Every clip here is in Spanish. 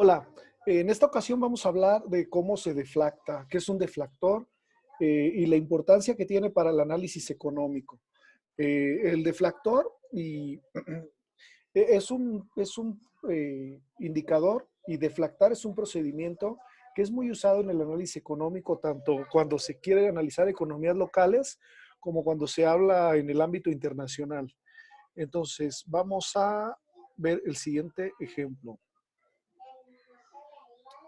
Hola, en esta ocasión vamos a hablar de cómo se deflacta, qué es un deflactor y la importancia que tiene para el análisis económico. El deflactor es un indicador y deflactar es un procedimiento que es muy usado en el análisis económico, tanto cuando se quiere analizar economías locales como cuando se habla en el ámbito internacional. Entonces, vamos a ver el siguiente ejemplo.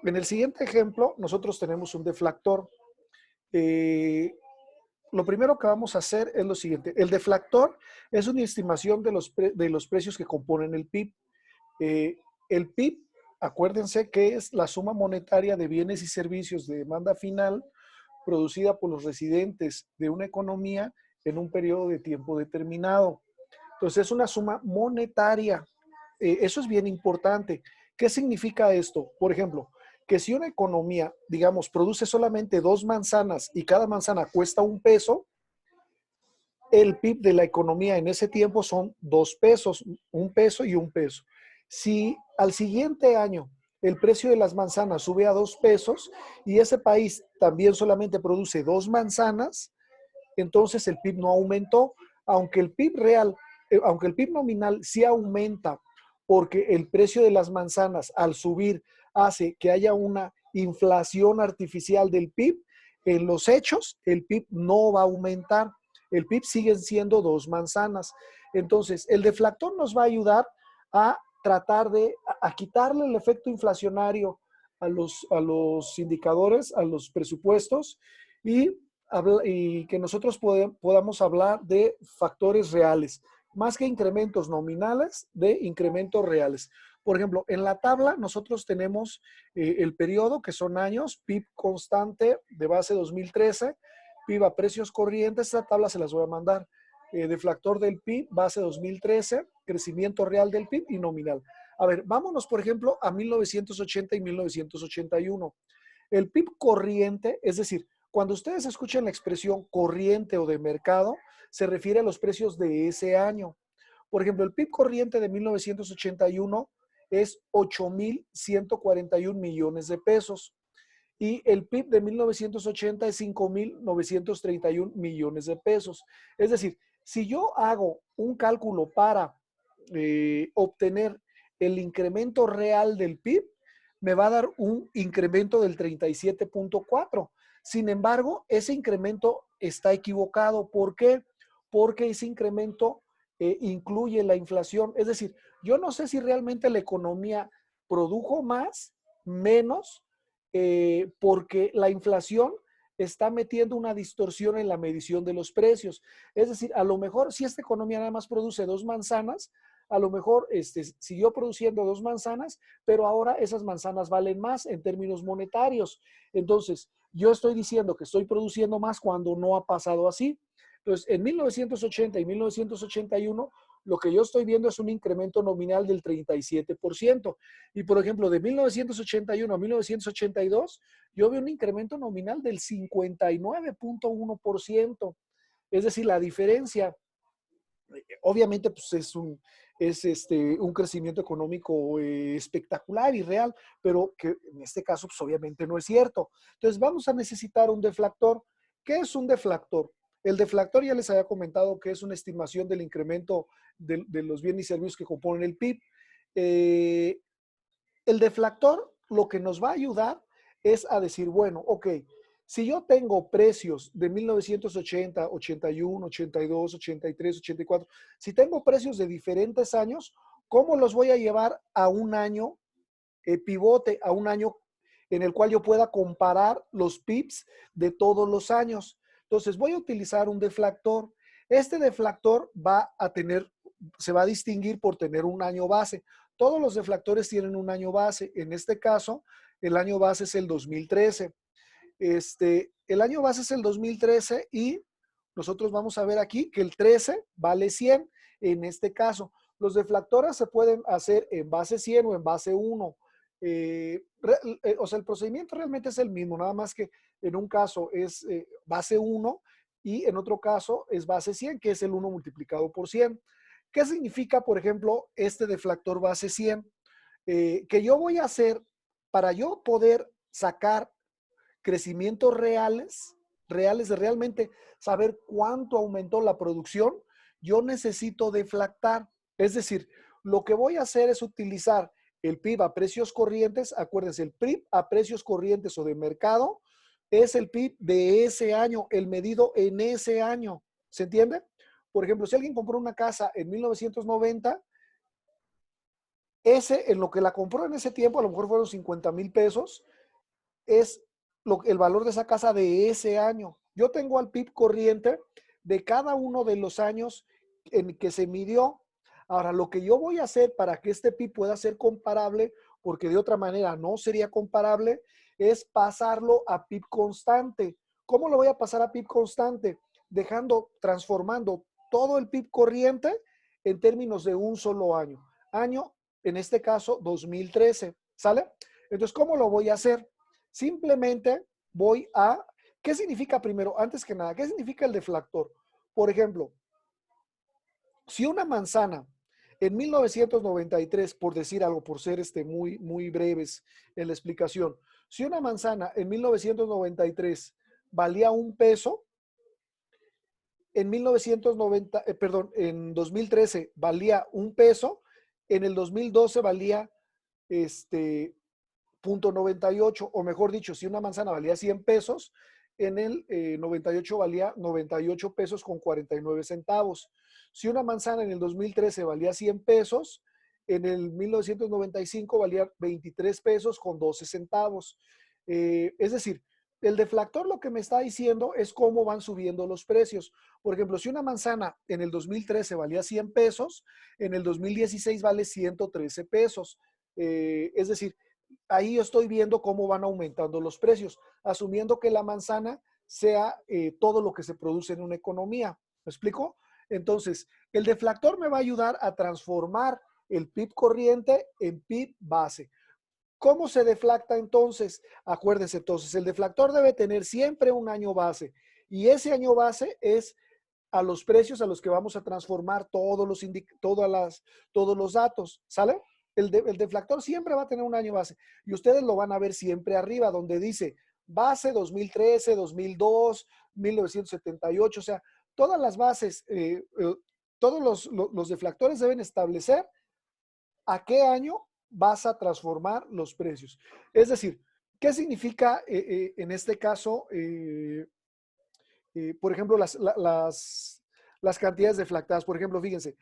En el siguiente ejemplo, nosotros tenemos un deflactor. Eh, lo primero que vamos a hacer es lo siguiente. El deflactor es una estimación de los precios que componen el PIB. El PIB, acuérdense que es la suma monetaria de bienes y servicios de demanda final producida por los residentes de una economía en un periodo de tiempo determinado. Entonces, es una suma monetaria. Eso es bien importante. ¿Qué significa esto? Por ejemplo, que si una economía, digamos, produce solamente dos manzanas y cada manzana cuesta un peso, el PIB de la economía en ese tiempo son 2 pesos, un peso y un peso. Si al siguiente año el precio de las manzanas sube a 2 pesos y ese país también solamente produce dos manzanas, entonces el PIB no aumentó, aunque el PIB real, aunque el PIB nominal sí aumenta, porque el precio de las manzanas al subir hace que haya una inflación artificial del PIB, en los hechos el PIB no va a aumentar, el PIB sigue siendo dos manzanas. Entonces, el deflactor nos va a ayudar a tratar de quitarle el efecto inflacionario a los indicadores, a los presupuestos y que nosotros podamos hablar de factores reales, más que incrementos nominales, de incrementos reales. Por ejemplo, en la tabla nosotros tenemos el periodo, que son años, PIB constante de base 2013, PIB a precios corrientes. Esta tabla se las voy a mandar. Deflactor del PIB, base 2013, crecimiento real del PIB y nominal. A ver, vámonos, por ejemplo, a 1980 y 1981. El PIB corriente, es decir, cuando ustedes escuchan la expresión corriente o de mercado, se refiere a los precios de ese año. Por ejemplo, el PIB corriente de 1981 es 8,141 millones de pesos y el PIB de 1980 es 5,931 millones de pesos. Es decir, si yo hago un cálculo para obtener el incremento real del PIB, me va a dar un incremento del 37,4. Sin embargo, ese incremento está equivocado. ¿Por qué? Porque ese incremento incluye la inflación. Es decir, yo no sé si realmente la economía produjo más, menos, porque la inflación está metiendo una distorsión en la medición de los precios. Es decir, a lo mejor si esta economía nada más produce dos manzanas, a lo mejor siguió produciendo dos manzanas, pero ahora esas manzanas valen más en términos monetarios. Entonces, yo estoy diciendo que estoy produciendo más cuando no ha pasado así. Entonces, en 1980 y 1981, lo que yo estoy viendo es un incremento nominal del 37%. Y, por ejemplo, de 1981 a 1982, yo veo un incremento nominal del 59,1%. Es decir, la diferencia, obviamente, pues es un crecimiento económico espectacular y real, pero que en este caso, pues obviamente no es cierto. Entonces, vamos a necesitar un deflactor. ¿Qué es un deflactor? El deflactor ya les había comentado que es una estimación del incremento de los bienes y servicios que componen el PIB. Eh, el deflactor lo que nos va a ayudar es a decir, bueno, ok, si yo tengo precios de 1980, 81, 82, 83, 84, si tengo precios de diferentes años, ¿cómo los voy a llevar a un año pivote, a un año en el cual yo pueda comparar los PIBs de todos los años? Entonces voy a utilizar un deflactor. Este deflactor se va a distinguir por tener un año base. Todos los deflactores tienen un año base. En este caso, el año base es el 2013. El año base es el 2013 y nosotros vamos a ver aquí que el 13 vale 100. En este caso, los deflactores se pueden hacer en base 100 o en base 1. O sea, el procedimiento realmente es el mismo, nada más que en un caso es base 1 y en otro caso es base 100, que es el 1 multiplicado por 100. ¿Qué significa, por ejemplo, este deflactor base 100? Que yo voy a hacer para yo poder sacar crecimientos reales de realmente saber cuánto aumentó la producción, yo necesito deflactar. Es decir, lo que voy a hacer es utilizar el PIB a precios corrientes. Acuérdense, el PIB a precios corrientes o de mercado es el PIB de ese año, el medido en ese año. ¿Se entiende? Por ejemplo, si alguien compró una casa en 1990, ese, en lo que la compró en ese tiempo, a lo mejor fueron 50,000 pesos, es el valor de esa casa de ese año. Yo tengo al PIB corriente de cada uno de los años en que se midió. Ahora, lo que yo voy a hacer para que este PIB pueda ser comparable, porque de otra manera no sería comparable, es pasarlo a PIB constante. ¿Cómo lo voy a pasar a PIB constante? Transformando todo el PIB corriente en términos de un solo año. Año, en este caso, 2013. ¿Sale? Entonces, ¿cómo lo voy a hacer? Simplemente voy a, ¿qué significa primero? Antes que nada, ¿qué significa el deflactor? Por ejemplo, si una manzana en 1993, por decir algo, por ser muy breves en la explicación, si una manzana en 1993 valía un peso, en 1990, en 2013 valía un peso, en el 2012 valía .98, o mejor dicho, si una manzana valía 100 pesos, en el 98 valía 98 pesos con 49 centavos. Si una manzana en el 2013 valía 100 pesos, en el 1995 valía 23 pesos con 12 centavos. Es decir, el deflactor lo que me está diciendo es cómo van subiendo los precios. Por ejemplo, si una manzana en el 2013 valía 100 pesos, en el 2016 vale 113 pesos. Es decir, ahí yo estoy viendo cómo van aumentando los precios, asumiendo que la manzana sea todo lo que se produce en una economía. ¿Me explico? Entonces, el deflactor me va a ayudar a transformar el PIB corriente en PIB base. ¿Cómo se deflacta entonces? Acuérdense, entonces, el deflactor debe tener siempre un año base y ese año base es a los precios a los que vamos a transformar todos los datos, ¿sale? El deflactor siempre va a tener un año base y ustedes lo van a ver siempre arriba donde dice base 2013, 2002, 1978, o sea, todas las bases, todos los deflactores deben establecer a qué año vas a transformar los precios. Es decir, ¿qué significa en este caso, por ejemplo, las cantidades deflactadas? Por ejemplo, fíjense,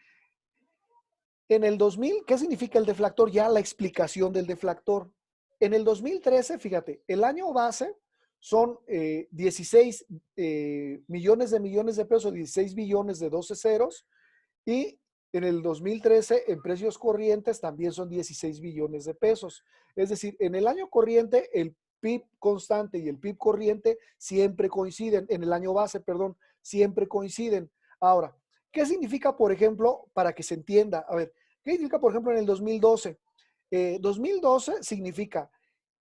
en el 2000, ¿qué significa el deflactor? Ya la explicación del deflactor. En el 2013, fíjate, el año base son 16 millones de pesos, 16 billones de 12 ceros, y en el 2013, en precios corrientes, también son 16 billones de pesos. Es decir, en el año corriente, el PIB constante y el PIB corriente siempre coinciden, en el año base, perdón, siempre coinciden. Ahora, ¿qué significa, por ejemplo, para que se entienda? A ver, ¿qué significa, por ejemplo, en el 2012? 2012 significa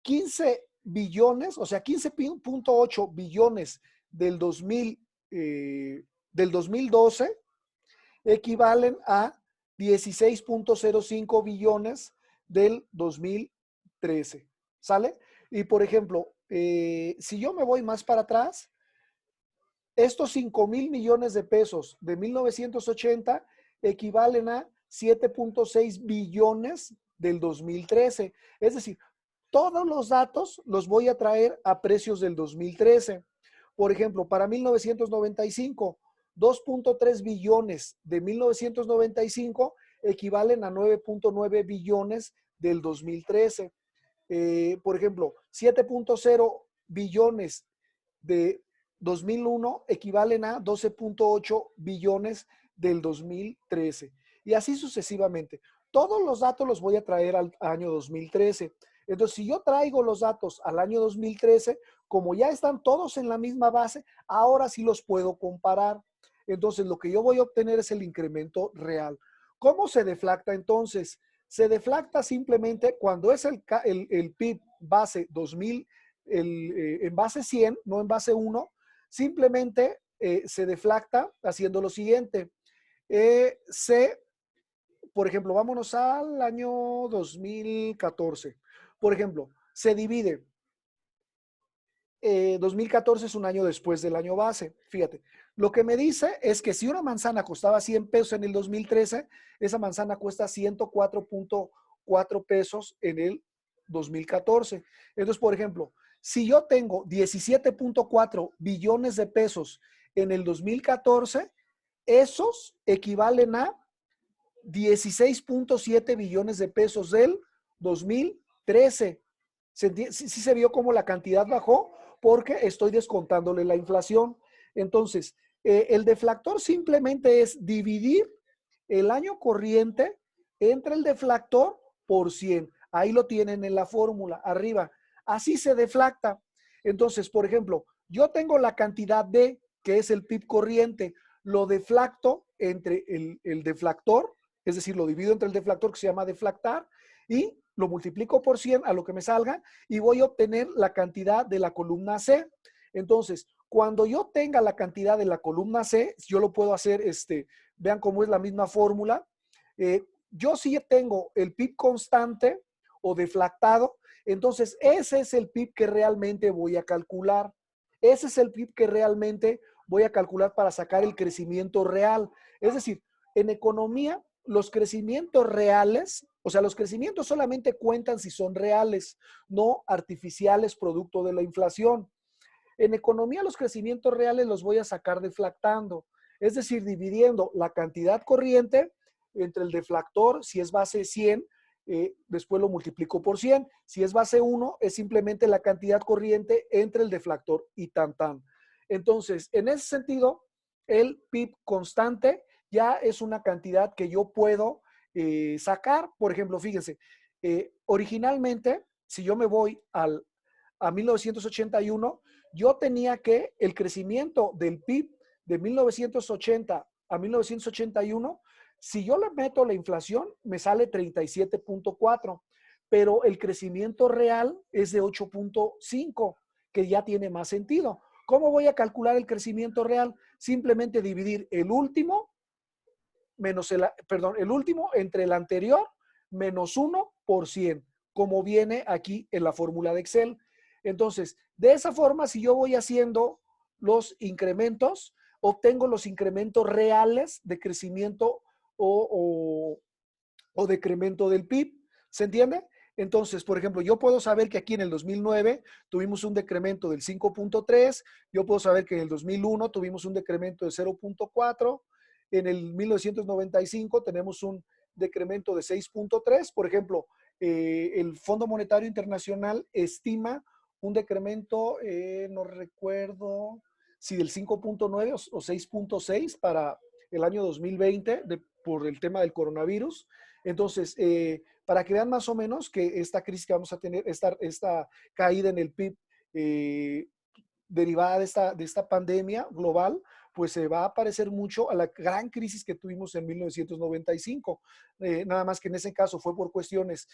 15 billones, o sea, 15.8 billones del 2012 equivalen a 16.05 billones del 2013. ¿Sale? Y por ejemplo, si yo me voy más para atrás, estos 5,000 millones de pesos de 1980 equivalen a 7.6 billones del 2013. Es decir, todos los datos los voy a traer a precios del 2013. Por ejemplo, para 1995, 2.3 billones de 1995 equivalen a 9.9 billones del 2013. Por ejemplo, 7.0 billones de 2001 equivalen a 12.8 billones del 2013. Y así sucesivamente. Todos los datos los voy a traer al año 2013. Entonces, si yo traigo los datos al año 2013, como ya están todos en la misma base, ahora sí los puedo comparar. Entonces, lo que yo voy a obtener es el incremento real. ¿Cómo se deflacta entonces? Se deflacta simplemente cuando es el PIB base 2000, en base 100, no en base 1, simplemente se deflacta haciendo lo siguiente. Por ejemplo, vámonos al año 2014. Por ejemplo, se divide. 2014 es un año después del año base. Fíjate, lo que me dice es que si una manzana costaba 100 pesos en el 2013, esa manzana cuesta 104.4 pesos en el 2014. Entonces, por ejemplo, si yo tengo 17.4 billones de pesos en el 2014, esos equivalen a 16.7 billones de pesos del 2013. Sí se vio cómo la cantidad bajó porque estoy descontándole la inflación. Entonces, el deflactor simplemente es dividir el año corriente entre el deflactor por 100. Ahí lo tienen en la fórmula, arriba. Así se deflacta. Entonces, por ejemplo, yo tengo la cantidad de, que es el PIB corriente, lo deflacto entre el deflactor, es decir, lo divido entre el deflactor que se llama deflactar y lo multiplico por 100 a lo que me salga y voy a obtener la cantidad de la columna C. Entonces, cuando yo tenga la cantidad de la columna C, yo lo puedo hacer, vean cómo es la misma fórmula. Yo sí tengo el PIB constante o deflactado, entonces ese es el PIB que realmente voy a calcular. Ese es el PIB que realmente voy a calcular para sacar el crecimiento real. Es decir, en economía, los crecimientos reales, o sea, los crecimientos solamente cuentan si son reales, no artificiales producto de la inflación. En economía, los crecimientos reales los voy a sacar deflactando, es decir, dividiendo la cantidad corriente entre el deflactor, si es base 100, después lo multiplico por 100. Si es base 1, es simplemente la cantidad corriente entre el deflactor y tan tan. Entonces, en ese sentido, el PIB constante ya es una cantidad que yo puedo sacar. Por ejemplo, fíjense, originalmente, si yo me voy a 1981, yo tenía que el crecimiento del PIB de 1980 a 1981, si yo le meto la inflación, me sale 37.4, pero el crecimiento real es de 8.5, que ya tiene más sentido. ¿Cómo voy a calcular el crecimiento real? Simplemente dividir el último menos el último entre el anterior menos 1 por 100, como viene aquí en la fórmula de Excel. Entonces, de esa forma, si yo voy haciendo los incrementos, obtengo los incrementos reales de crecimiento o decremento del PIB. ¿Se entiende? Entonces, por ejemplo, yo puedo saber que aquí en el 2009 tuvimos un decremento del 5.3, yo puedo saber que en el 2001 tuvimos un decremento de 0.4, en el 1995 tenemos un decremento de 6.3. Por ejemplo, el Fondo Monetario Internacional estima un decremento, no recuerdo si del 5.9 o 6.6 para el año 2020 por el tema del coronavirus. Entonces, para que vean más o menos que esta crisis que vamos a tener, esta caída en el PIB derivada de esta pandemia global, pues se va a parecer mucho a la gran crisis que tuvimos en 1995. Nada más que en ese caso fue por cuestiones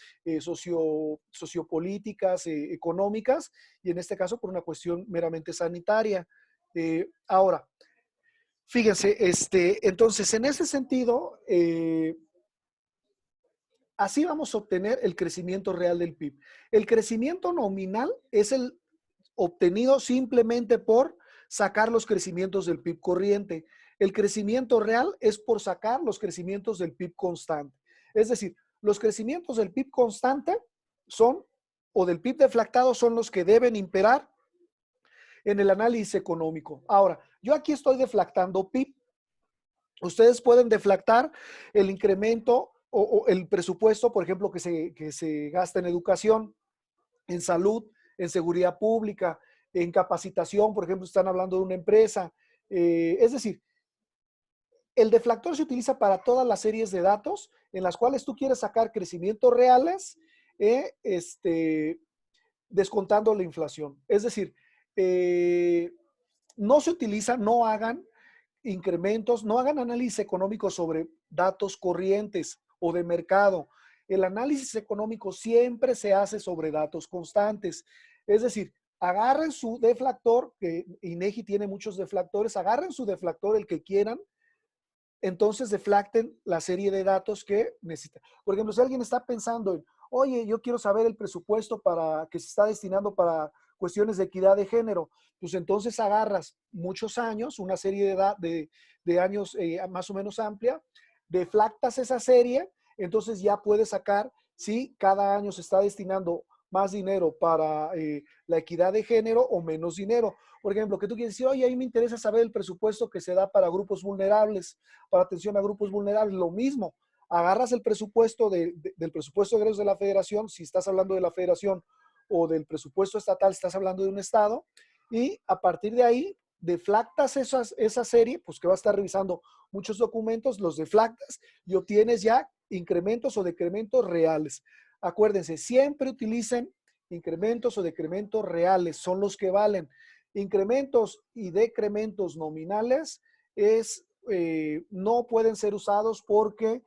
sociopolíticas, económicas, y en este caso por una cuestión meramente sanitaria. Ahora, fíjense, entonces en ese sentido, así vamos a obtener el crecimiento real del PIB. El crecimiento nominal es el obtenido simplemente por sacar los crecimientos del PIB corriente. El crecimiento real es por sacar los crecimientos del PIB constante. Es decir, los crecimientos del PIB constante son, o del PIB deflactado, son los que deben imperar en el análisis económico. Ahora, yo aquí estoy deflactando PIB. Ustedes pueden deflactar el incremento o el presupuesto, por ejemplo, que se gasta en educación, en salud, en seguridad pública, en capacitación, por ejemplo, están hablando de una empresa. Es decir, el deflactor se utiliza para todas las series de datos en las cuales tú quieres sacar crecimientos reales, descontando la inflación. Es decir, no se utiliza, no hagan incrementos, no hagan análisis económico sobre datos corrientes o de mercado. El análisis económico siempre se hace sobre datos constantes. Es decir, agarren su deflactor, que INEGI tiene muchos deflactores, agarren su deflactor, el que quieran, entonces deflacten la serie de datos que necesitan. Por ejemplo, si alguien está pensando en, Oye, yo quiero saber el presupuesto para que se está destinando para cuestiones de equidad de género. Pues entonces agarras muchos años, una serie de, edad, de años más o menos amplia, deflactas esa serie, entonces ya puedes sacar si cada año se está destinando más dinero para la equidad de género o menos dinero. Por ejemplo, que tú quieres decir, oye, a mí me interesa saber el presupuesto que se da para grupos vulnerables, para atención a grupos vulnerables, lo mismo. Agarras el presupuesto del presupuesto de egresos de la federación, si estás hablando de la federación, o del presupuesto estatal, estás hablando de un estado, y a partir de ahí deflactas esa serie, pues que va a estar revisando muchos documentos, los deflactas y obtienes ya incrementos o decrementos reales. Acuérdense, siempre utilicen incrementos o decrementos reales, son los que valen. Incrementos y decrementos nominales no pueden ser usados porque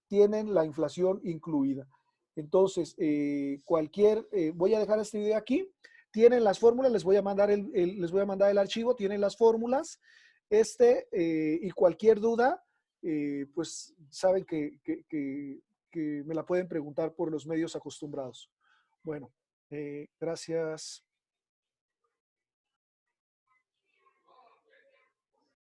tienen la inflación incluida. Entonces, voy a dejar este video aquí. Tienen las fórmulas, les voy a mandar el archivo, tienen las fórmulas, y cualquier duda, pues saben que me la pueden preguntar por los medios acostumbrados. Bueno, gracias.